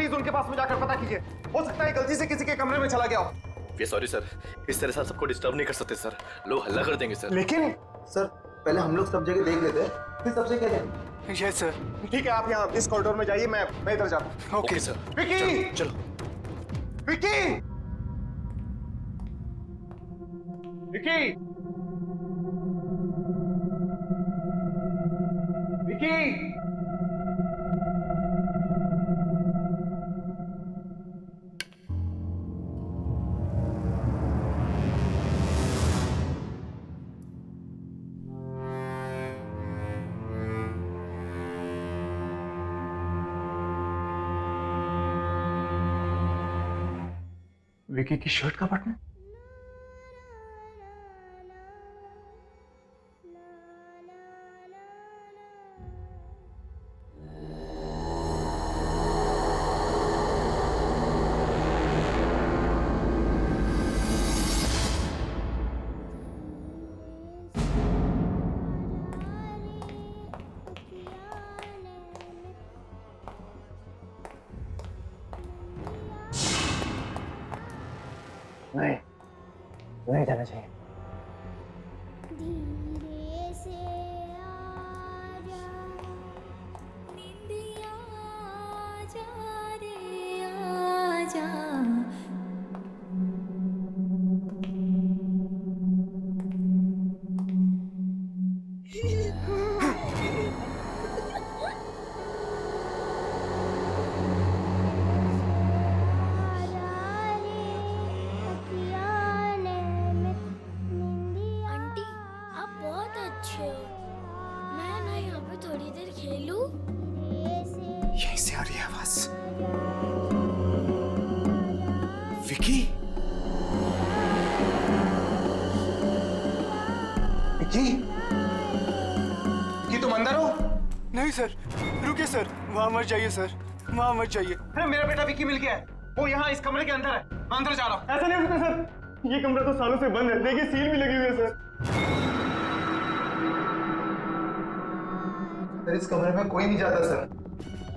Please उनके पास में जाकर पता कीजिए। हो सकता है गलती से किसी के कमरे में चला गया हो। वे सॉरी सर, इस तरह से आप सबको डिस्टर्ब नहीं कर सकते सर, लोग हल्ला कर देंगे सर। लेकिन सर पहले हम लोग सब जगह देख लेते हैं, फिर सबसे कह दें। Yes sir. ठीक है, आप यहाँ इस कॉरिडोर में जाइए, मैं इधर जाता हूँ। Okay sir. विकी! चलो विकी! विकी! विकी! विकी की शर्ट का बटन। नहीं, नहीं जाना चाहिए। धीरे से आजा, निंदिया आजा रे आजा। आंटी आप बहुत अच्छे हो, मैं ना यहाँ पे थोड़ी देर खेलूं? यहीं से आ रही है आवाज। विकी! विकी! विकी तुम अंदर हो? नहीं सर, रुकिए सर, वहाँ मत जाइए सर, वहाँ मत जाइए। अरे मेरा बेटा विकी मिल गया है, वो यहाँ इस कमरे के अंदर है, मैं अंदर जा रहा हूँ। ऐसा नहीं हो सकता सर, ये कमरा तो सालों से बंद है, देखिए सील भी लगी हुई है सर। सर इस कमरे में कोई नहीं जाता सर,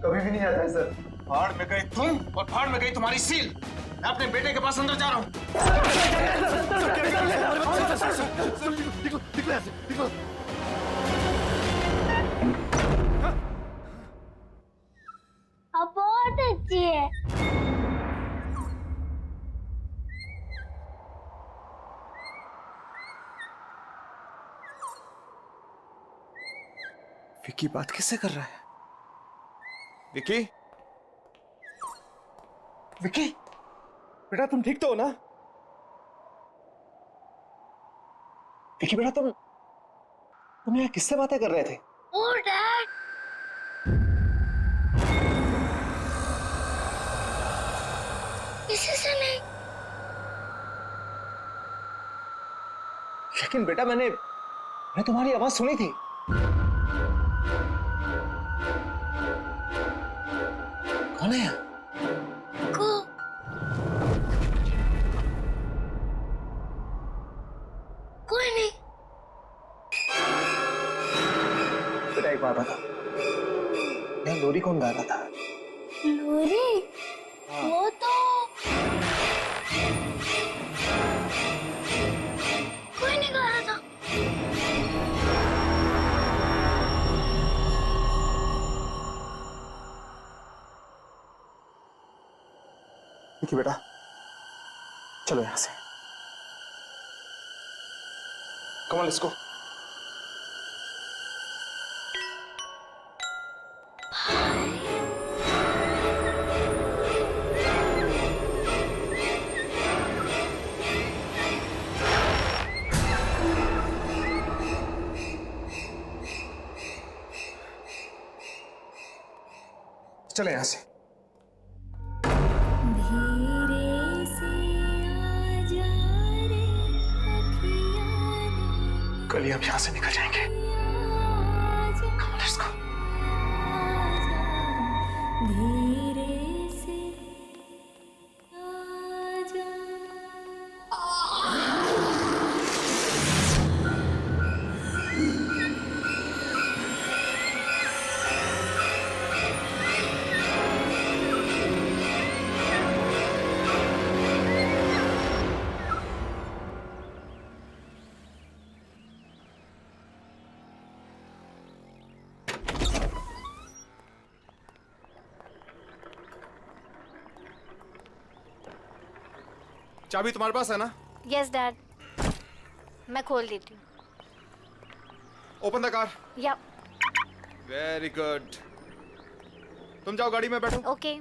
कभी भी नहीं जाता है सर। फाड़ में गए तुम और फाड़ में गई तुम्हारी सील। मैं अपने बेटे के पास अंदर जा रहा हूँ। आप बहुत अच्छी है। विकी बात किससे कर रहा है? विकी? विकी? बेटा तुम ठीक तो हो ना? विकी बेटा तुम यहाँ किससे बातें कर रहे थे? ओ डैड, किसी से नहीं। लेकिन बेटा मैंने तुम्हारी आवाज सुनी थी। कौन है यहाँ? को कोई नहीं। बेटा एक बात बता, नहीं लोरी कौन गा रहा था? लोरी? वो तो कोई नहीं गा रहा था। विकी बेटा चलो यहाँ से। Come on let's go. चले यहाँ से। धीरे से आजा रे अखियाँ कल ही हम यहाँ से निकल जाएंगे। Come on, let's go. धीरे से आजा। चाबी तुम्हारे पास है ना? यस डैड, मैं खोल देती हूँ। Open the car. या वेरी गुड। तुम जाओ गाड़ी में बैठो। ओके।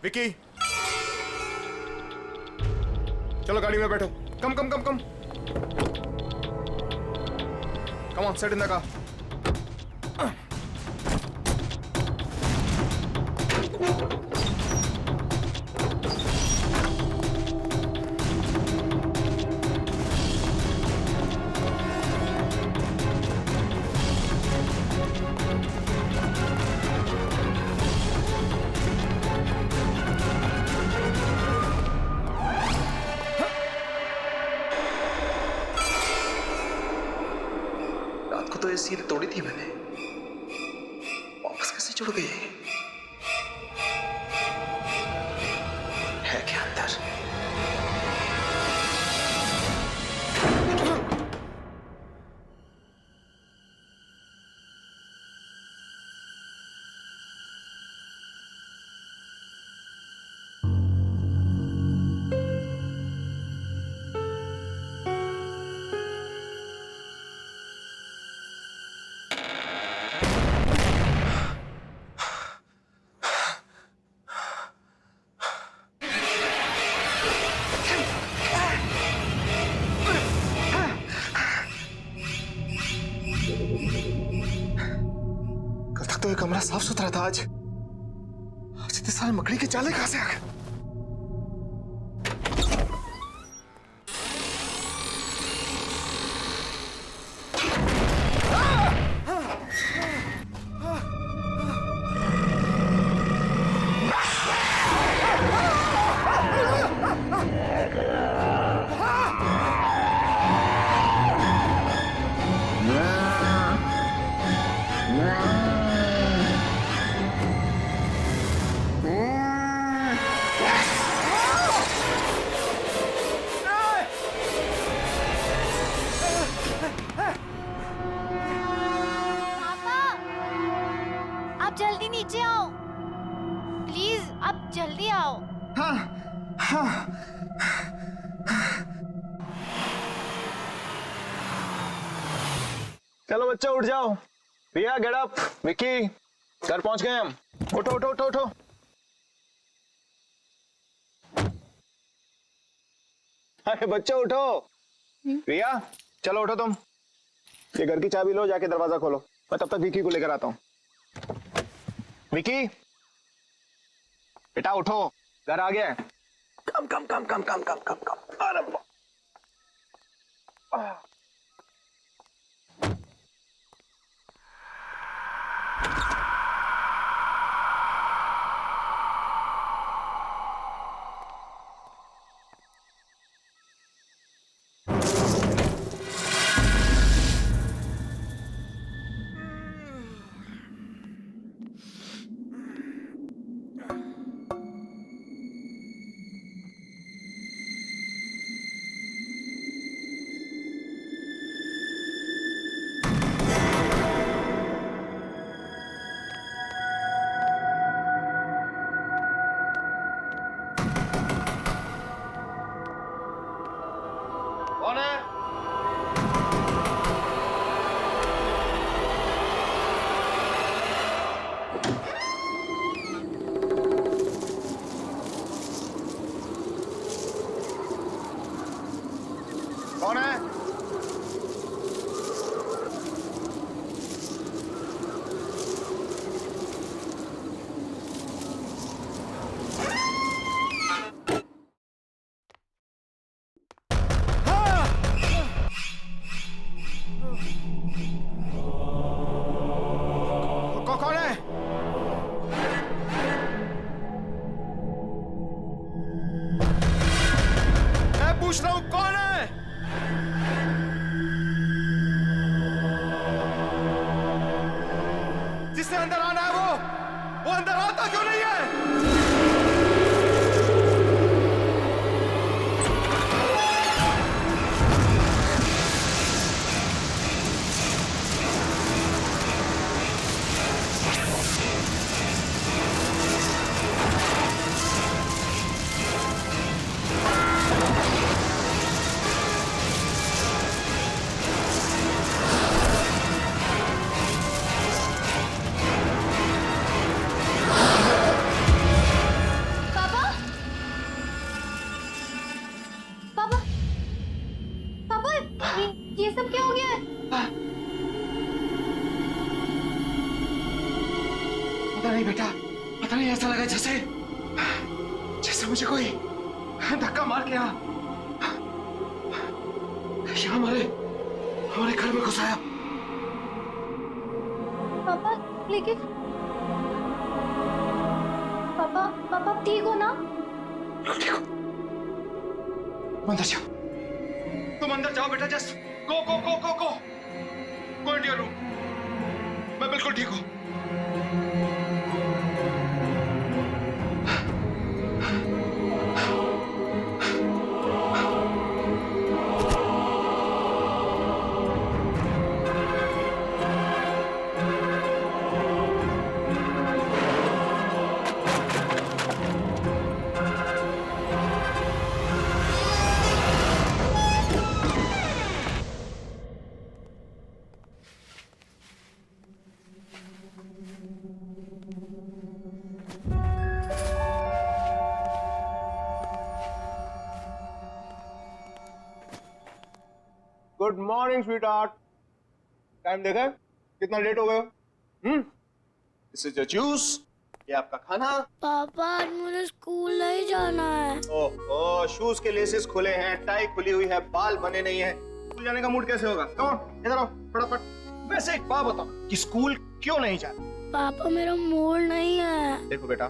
विकी, चलो गाड़ी में बैठो। Come come come come come on, sit in the car. रात को तो ये सील तोड़ी थी मैंने, वापस कैसे जुड़ गई? है क्या अंदर? कल तक तो ये कमरा साफ सुथरा था, आज इतने सारे मकड़ी के जाले कहां से आ गए? पापा, आप जल्दी नीचे आओ प्लीज, आप जल्दी आओ। चलो बच्चे उठ जाओ। रिया गेट अप। विकी, घर पहुंच गए हम। उठो उठो उठो उठो। अरे बच्चे उठो। रिया चलो उठो तुम। ये घर की चाबी लो, जाके दरवाजा खोलो। मैं तब तक विकी को लेकर आता हूँ। विकी बेटा उठो, घर आ गया है। कम come come come come come come कम। अरे कौन है? कौन है? कौन है? जिससे अंदर आना है वो अंदर आता क्यों नहीं है? पापा पापा पापा ये सब क्या हो गया है? पता नहीं बेटा, पता नहीं, ऐसा लगा जैसे जैसे मुझे कोई धक्का मार के यहाँ हमारे हमारे घर में घुसाया। पापा लेकिन पापा पापा ठीक हो ना? ठीक हो, तुम अंदर जाओ, तुम अंदर जाओ बेटा, just go go go go go go into your room. मैं बिल्कुल ठीक हूँ। Good morning sweetheart. टाइम देखा कितना लेट हो गए? दिस इज योर जूस, ये आपका खाना। पापा आज मुझे स्कूल नहीं जाना है। ओह, शूज के लेसेस खुले हैं, टाई खुली हुई है, बाल बने नहीं है, स्कूल जाने का मूड कैसे होगा? कम ऑन, इधर आओ फटाफट। वैसे एक बात बताओ कि स्कूल क्यों नहीं जाना? पापा मेरा मूड नहीं है। देखो बेटा,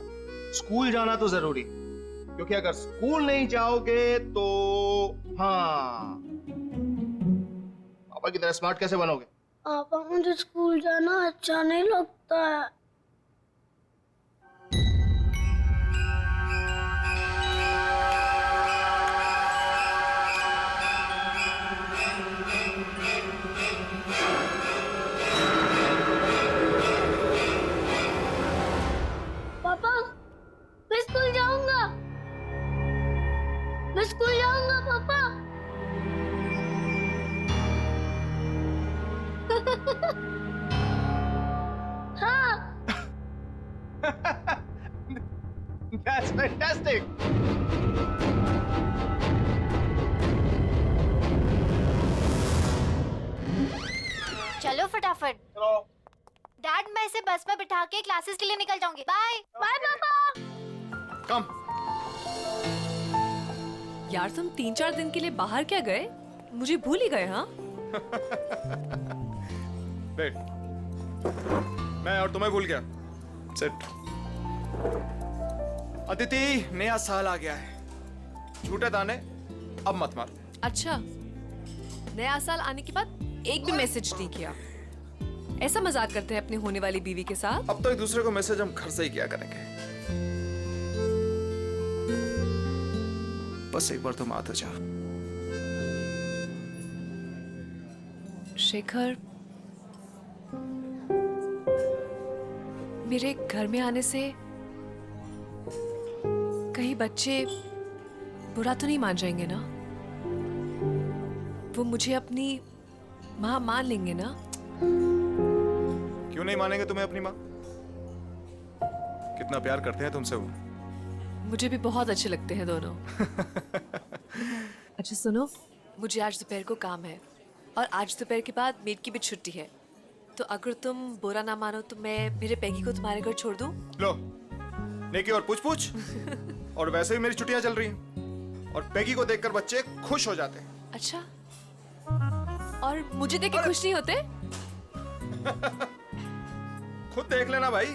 स्कूल जाना तो जरूरी, क्योंकि अगर स्कूल नहीं जाओगे तो हाँ, पापा की तरह स्मार्ट कैसे बनोगे? पापा मुझे स्कूल जाना अच्छा नहीं लगता है। पापा मैं स्कूल जाऊंगा, मैं स्कूल जाऊंगा पापा। हाँ That's fantastic. चलो फटाफट। चलो। डैड मैं इसे बस में बिठा के क्लासेस के लिए निकल जाऊंगी। बाय बाय पापा। कम। यार तुम 3-4 दिन के लिए बाहर क्या गए? मुझे भूल ही गए। हाँ बैठ। मैं और तुम्हें भूल गया। सिट। अदिति, नया साल आ गया है, झूठे दाने अब मत मार। अच्छा, नया साल आने के बाद एक भी मैसेज नहीं किया। ऐसा मजाक करते हैं अपनी होने वाली बीवी के साथ? अब तो एक दूसरे को मैसेज हम घर से ही किया करेंगे। बस एक बार तुम आ तो जा। शेखर, मेरे घर में आने से कहीं बच्चे बुरा तो नहीं मान जाएंगे ना? वो मुझे अपनी माँ मान लेंगे ना? क्यों नहीं मानेंगे तुम्हें अपनी माँ? कितना प्यार करते हैं तुमसे वो। मुझे भी बहुत अच्छे लगते हैं दोनों। अच्छा सुनो, मुझे आज दोपहर को काम है और आज दोपहर के बाद मेड की भी छुट्टी है, तो अगर तुम बुरा ना मानो तो मैं मेरे पैगी को तुम्हारे घर छोड़ दूं? लो, नेकी और पूछ पूछ। और वैसे भी मेरी छुट्टियां चल रही हैं और पैगी को देखकर बच्चे खुश हो जाते हैं। अच्छा, और मुझे देख के खुश नहीं होते? खुद देख लेना भाई।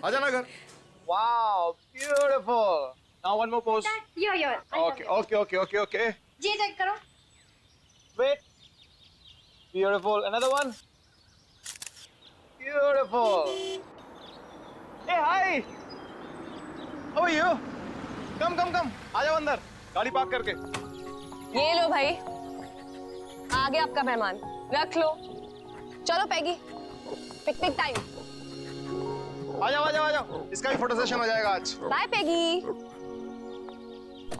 आ जाना घर। Wow, beautiful. Now one more pose. यो Okay. जी चेक करो। Wait. Beautiful. Another one. Beautiful. Hey, hi. How are you? Come, come, come. आ जाओ अंदर. गाड़ी पार्क करके. ये लो भाई, आ गया आपका मेहमान, रख लो। चलो पैगी, पिकनिक टाइम। आ जाओ, आ जाओ, आ जाओ. इसका भी फोटो सेशन हो जाएगा आज. बाय पैगी।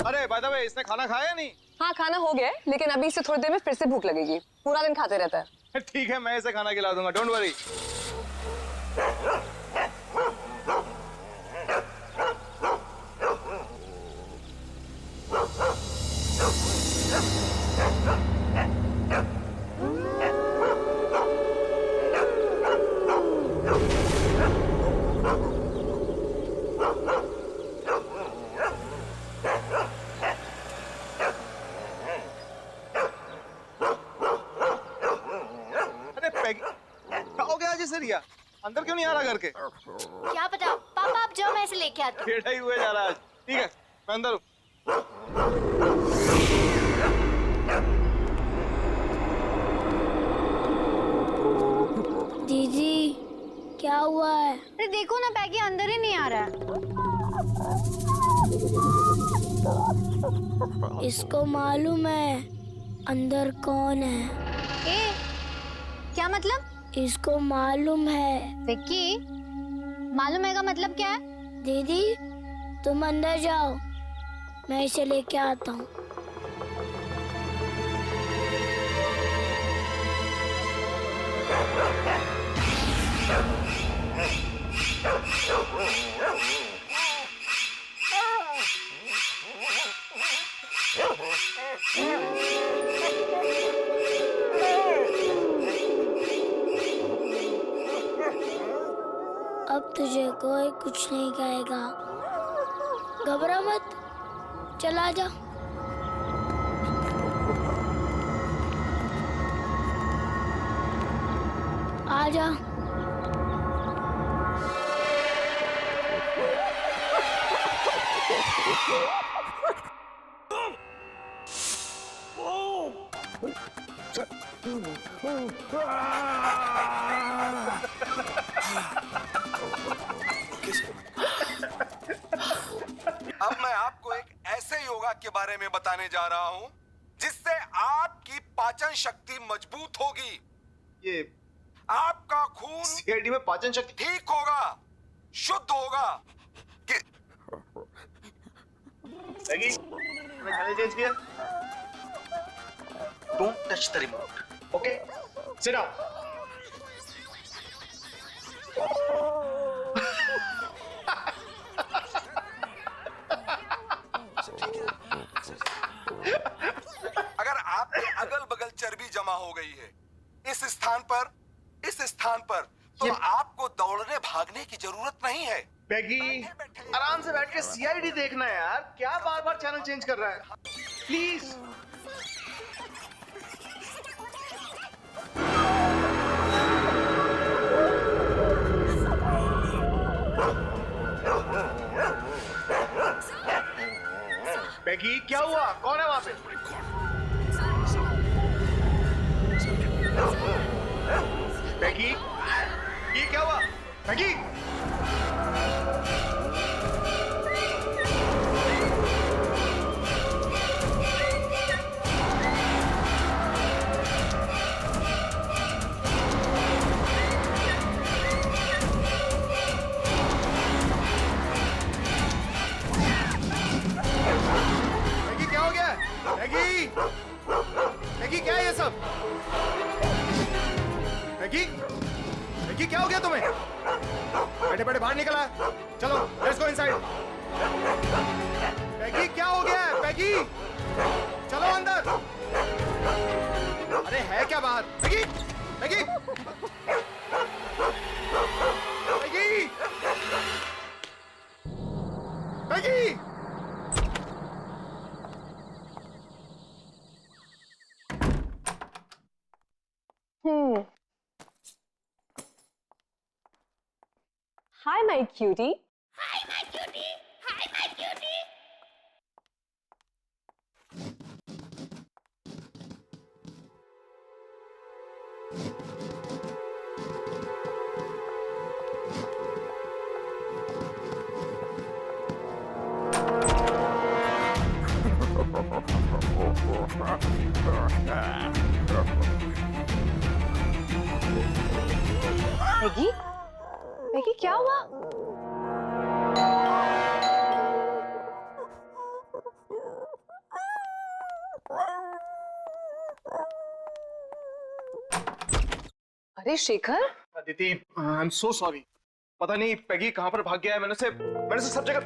अरे बाय द वे, इसने खाना खाया या नहीं? हाँ खाना हो गया है, लेकिन अभी से थोड़ी देर में फिर से भूख लगेगी। पूरा दिन खाते रहता है। ठीक है, मैं इसे खाना खिला दूंगा. Don't worry. रिया अंदर क्यों नहीं आ रहा घर के? क्या पता, पापा आप जाओ, मैं इसे लेके आती हूँ। बेटा ही हुए जा रहा है आज. ठीक है, मैं अंदर हूँ. दीदी क्या हुआ है? अरे देखो ना, पैगी अंदर ही नहीं आ रहा है। इसको मालूम है अंदर कौन है? ए, क्या मतलब? इसको मालूम है। विक्की, मालूम है का मतलब क्या है? दीदी तुम अंदर जाओ, मैं इसे लेके आता हूँ. अब तुझे कोई कुछ नहीं कहेगा. घबरा मत, चला जा. आ जा. अब मैं आपको एक ऐसे योगा के बारे में बताने जा रहा हूं जिससे आपकी पाचन शक्ति मजबूत होगी। ये आपका खून सीआईडी में पाचन शक्ति ठीक होगा, शुद्ध होगा। लगी? मैंने चैनल चेंज किया. Don't touch the remote. Okay, sit down. अगर आपके अगल बगल चर्बी जमा हो गई है इस स्थान पर तो आपको दौड़ने भागने की जरूरत नहीं है। पैगी, आराम से बैठ के सीआईडी देखना है यार. क्या बार बार चैनल चेंज कर रहा है? प्लीज. पैगी, क्या हुआ? कौन है वहां पे? पैगी, ये क्या हुआ? पैगी, क्या हो गया? मैगी, मैगी क्या है ये सब? मैगी, मैगी क्या हो गया तुम्हें? बैठे बैठे बाहर निकला. चलो लेट्स गो इनसाइड. मैगी क्या हो गया है? मैगी चलो अंदर. अरे है क्या बाहर? Maggi, Maggi, Maggi, Maggi. Hi, my cutie. Hi my cutie. Hi my cutie. पैगी पैगी क्या हुआ? अरे Shekhar, Aditi, I am so sorry. पता नहीं पैगी कहां पर भाग गया है। मैंने उसे सब जगह।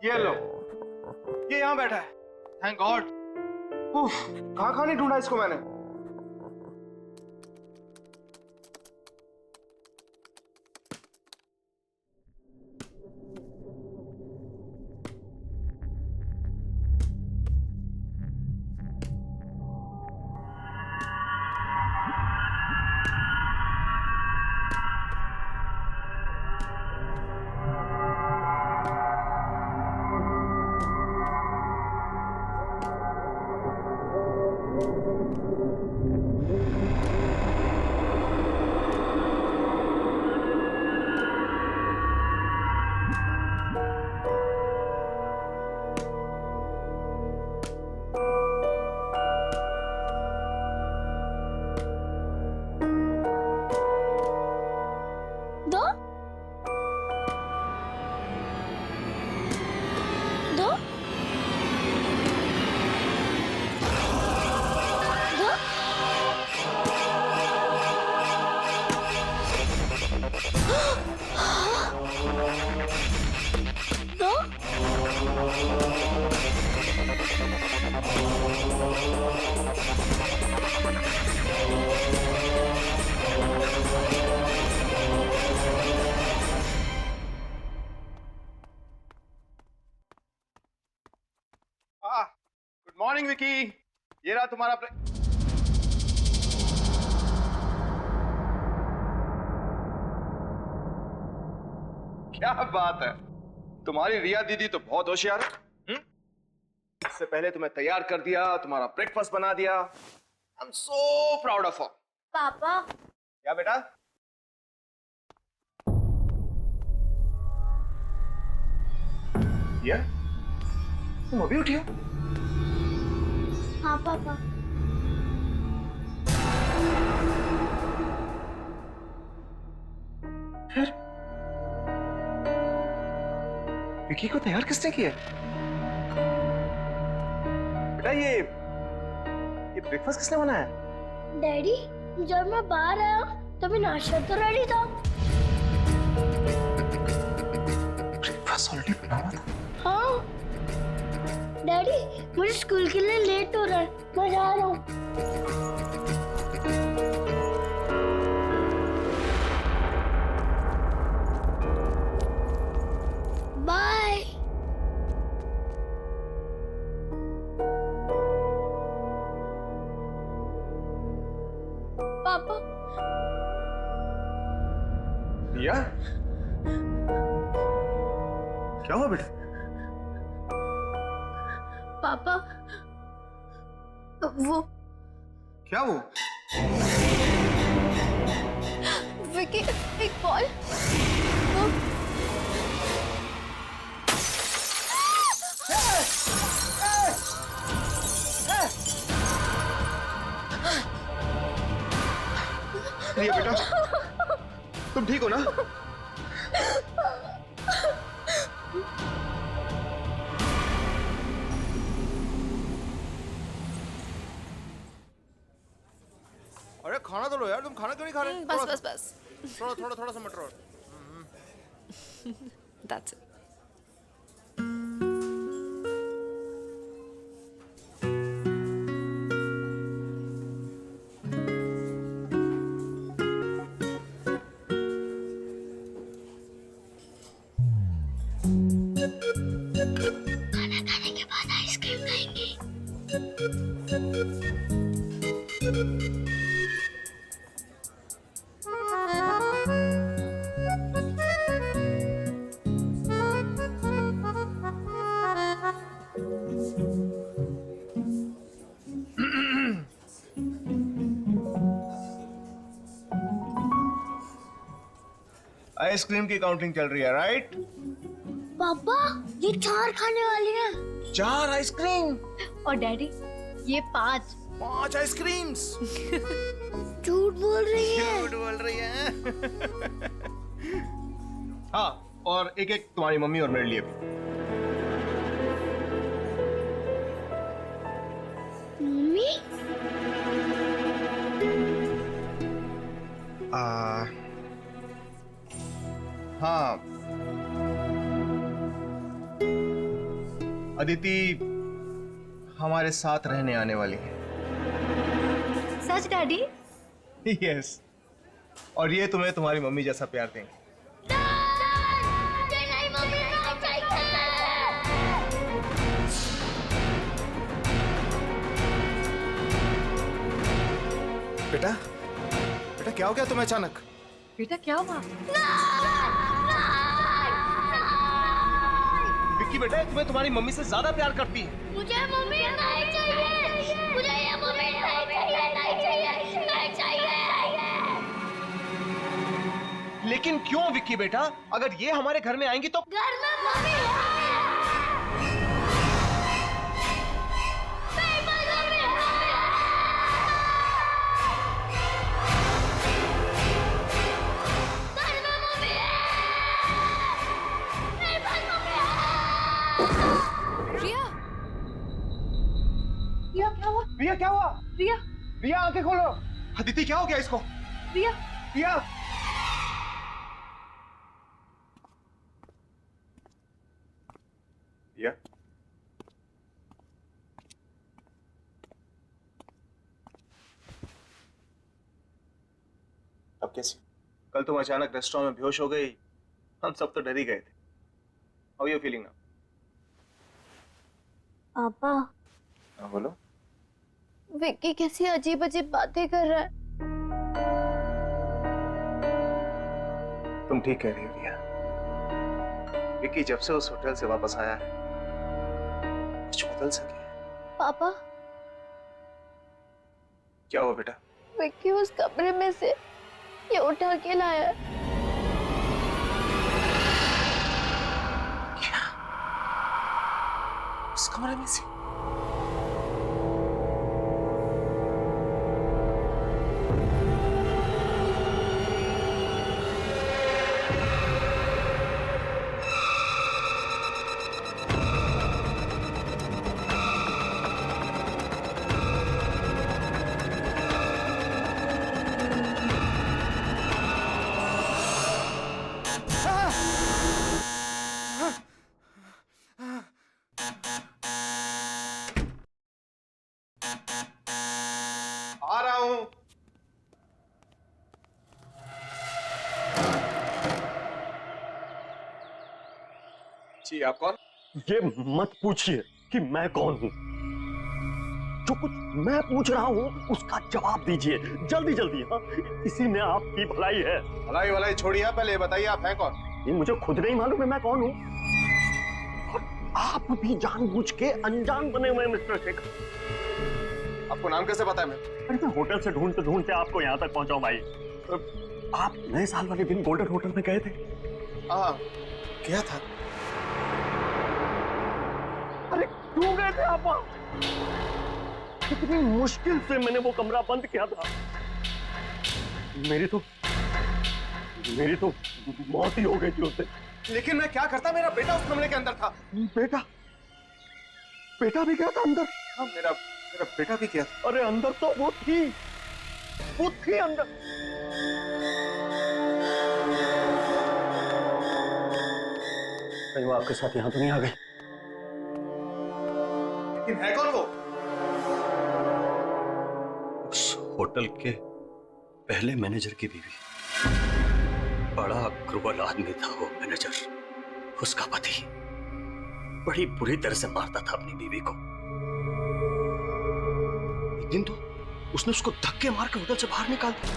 ये लो, ये यहां बैठा है। Thank God. कहां कहां नहीं ढूंढा इसको मैंने। दो दो दो दो गुड मॉर्निंग विकी। ये रहा तुम्हारा क्या बात है, तुम्हारी रिया दीदी तो बहुत होशियार है। इससे पहले तुम्हें तैयार कर दिया, तुम्हारा ब्रेकफास्ट बना दिया। I am so proud of her. पापा क्या बेटा? ये तुम अभी उठी हो? हाँ पापा। फिर विकी को तैयार किसने किया? बेटा ये ब्रेकफास्ट किसने बनाया? डैडी, जब मैं बाहर आया तभी नाश्ता तो रेडी था। ब्रेकफास्ट ऑलरेडी बना हुआ था। हाँ डैडी, मुझे स्कूल के लिए लेट हो रहा है, मैं जा रहा हूँ। बाय। पापा। रिया, क्या हुआ बेटा? पापा वो क्या वो? विकी, एक कॉल। रिया बेटा, तुम ठीक हो ना? अरे खाना तो लो यार, तुम खाना क्यों नहीं खा रहे? बस बस बस। थोड़ा सा मटर और। That's it. खाना खाने के बाद आइसक्रीम खाएंगे। आइसक्रीम की काउंटिंग चल रही है, राइट? पापा ये 4 खाने वाली हैं। 4 आइसक्रीम, और डैडी ये 5। 5 आइसक्रीम्स। झूठ बोल रही है। झूठ बोल रही है। हाँ, और एक एक तुम्हारी मम्मी और मेरे लिए भी। मम्मी हाँ, अदिति हमारे साथ रहने आने वाली है। सच डैडी? यस, और ये तुम्हें तुम्हारी मम्मी जैसा प्यार देंगे। नहीं मम्मी नहीं चाहिए। बेटा, बेटा क्या हो गया तुम्हें अचानक? बेटा क्या हुआ? विक्की बेटा, तुम्हें तुम्हारी मम्मी से ज्यादा प्यार करती है। मुझे मम्मी नहीं चाहिए। मुझे ये मम्मी नहीं चाहिए, नहीं चाहिए, नहीं चाहिए। लेकिन क्यों विक्की बेटा? अगर ये हमारे घर में आएंगी तो घर में मम्मी है। मेरे पास मम्मी है। घर में मम्मी है। मेरे पास मम्मी है। रिया, रिया क्या हुआ? रिया क्या हुआ? रिया, रिया आंखें खोलो। अदिति क्या हो गया इसको? रिया, रिया रिया अब कैसी? कल तुम अचानक रेस्टोरेंट में बेहोश हो गई, हम सब तो डर ही गए थे। How you feeling now? पापा हाँ बोलो। विक्की कैसी अजीब अजीब बातें कर रहा है। तुम ठीक कह रही हो रिया। विक्की जब से उस होटल से वापस आया है कुछ बदल सके। पापा क्या हुआ बेटा? विक्की उस कमरे में से ये उठा के लाया है। क्या? उस कमरे में से? आ रहा हूं। जी आप कौन? ये मत पूछिए कि मैं कौन हूं। जो कुछ मैं पूछ रहा हूं उसका जवाब दीजिए जल्दी जल्दी। हाँ, इसी में आपकी भलाई है। भलाई भलाई छोड़िए, पहले ये बताइए आप हैं कौन? ये मुझे खुद नहीं मालूम है मैं कौन हूं। और आप भी जानबूझ के अनजान बने हुए हैं मिस्टर शेखर। आपको नाम कैसे पता है? मैं अरे मैं होटल से ढूंढते ढूंढते आपको यहाँ तक पहुंचाऊं भाई। आप नए साल वाले दिन गोल्डन होटल में गए थे? हाँ गया था। अरे क्यों गए थे आप? कितनी मुश्किल से मैंने वो कमरा बंद किया था। मेरी तो मौत ही हो गई थी उससे। लेकिन मैं क्या करता? मेरा बेटा उस कमरे के अंदर था। बेटा भी गया था अंदर? हाँ मेरा बेटा भी गया था। अरे अंदर तो वो थी अंदर। कहीं वो आपके साथ यहां तो नहीं आ गई? लेकिन है कौन वो? उस होटल के पहले मैनेजर की बीवी। बड़ा क्रूर आदमी था वो मैनेजर। उसका पति बड़ी बुरी तरह से मारता था अपनी बीवी को। एक दिन तो उसने उसको धक्के मार के होटल से बाहर निकाल दिया।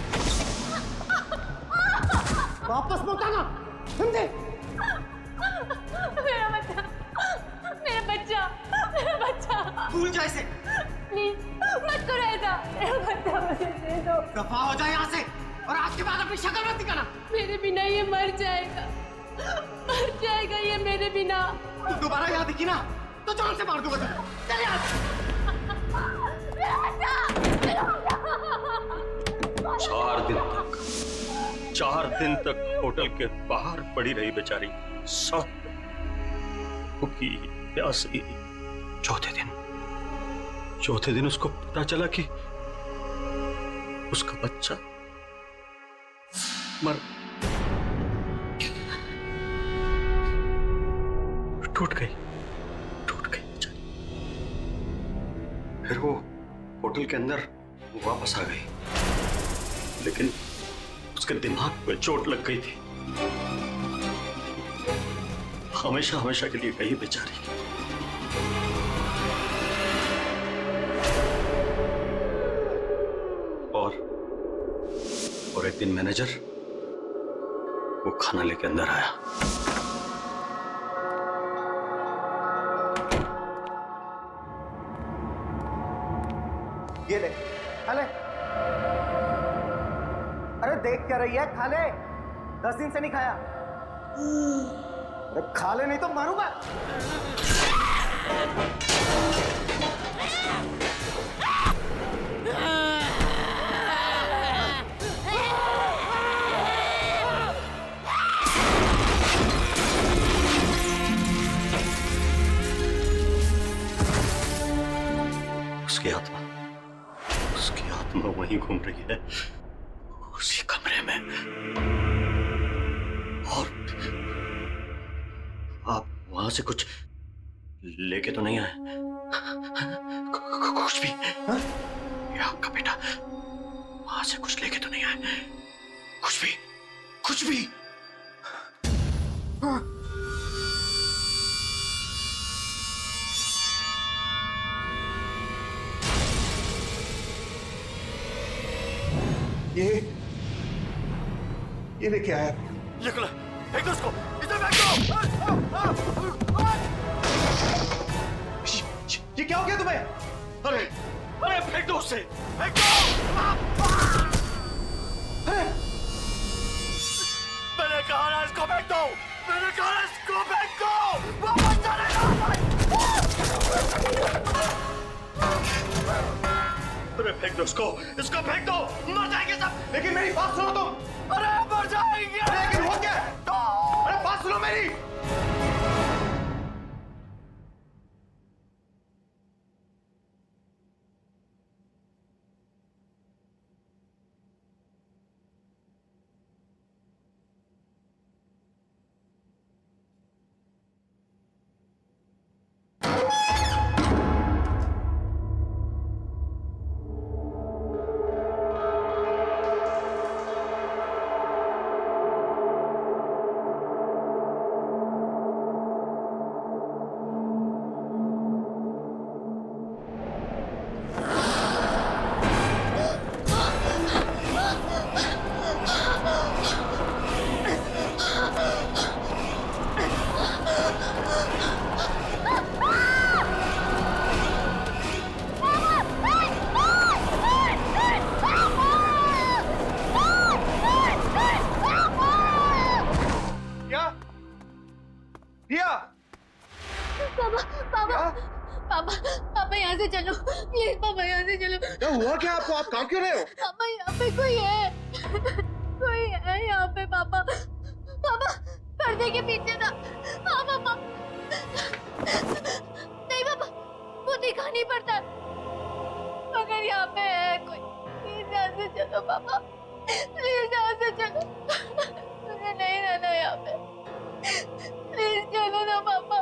वापस मत आना, समझे? मेरा बच्चा भूल जा इसे। प्लीज मत करो ऐसा। मेरा बच्चा मुझे दे दो। दफा हो जाए यहाँ से और आज के बाद अपनी शक्ल मत दिखाना। मेरे बिना ये मर जाएगा। मर जाएगा ये मेरे बिना। दोबारा यहाँ दिखी ना तो जान से मार दूंगा तुझे। चल यहाँ से। 4 दिन तक होटल के बाहर पड़ी रही बेचारी, सब भूखी प्यासी। चौथे दिन उसको पता चला कि उसका बच्चा टूट गई बेचारी। फिर वो होटल के अंदर वापस आ गई, लेकिन उसके दिमाग पे चोट लग गई थी। हमेशा के लिए गई बेचारी। और एक दिन मैनेजर वो खाना लेके अंदर आया। ये ले, खा ले। अरे देख क्या रही है, खा ले। 10 दिन से नहीं खाया। अरे खा ले, नहीं तो मारूंगा। उसकी आत्मा वहीं घूम रही है, उसी कमरे में। और आप वहां से कुछ लेके तो नहीं आए? कुछ भी? ये आपका बेटा वहां से कुछ लेके तो नहीं आए? कुछ भी? ये लेके आया। ये खुला, फेंक दो उसको, इधर फेंक दो। ये क्या हो गया तुम्हें? अरे फेंक दो उसे, फेंक दो। मैंने कहा ना इसको फेंक दो, वापस चले जाओ। अरे फेंक दो इसको फेंक दो, मर जाएंगे सब। लेकिन मेरी बात सुनो तुम। अरे मर जाएंगे। लेकिन हो क्या? अरे बात सुनो मेरी। पापा यहाँ से चलो प्लीज। पापा यहाँ से चलो। क्या हुआ क्या आपको? आप काम क्यों रहे हो? पापा यहाँ पे कोई है यहाँ पे। पापा पर्दे के पीछे था। हाँ पापा। नहीं पापा, वो दिखा नहीं पड़ता। अगर यहाँ पे है कोई, प्लीज यहाँ से चलो पापा, प्लीज यहाँ से चलो। मुझे नहीं रहना यहाँ पे, प्लीज चलो ना पापा।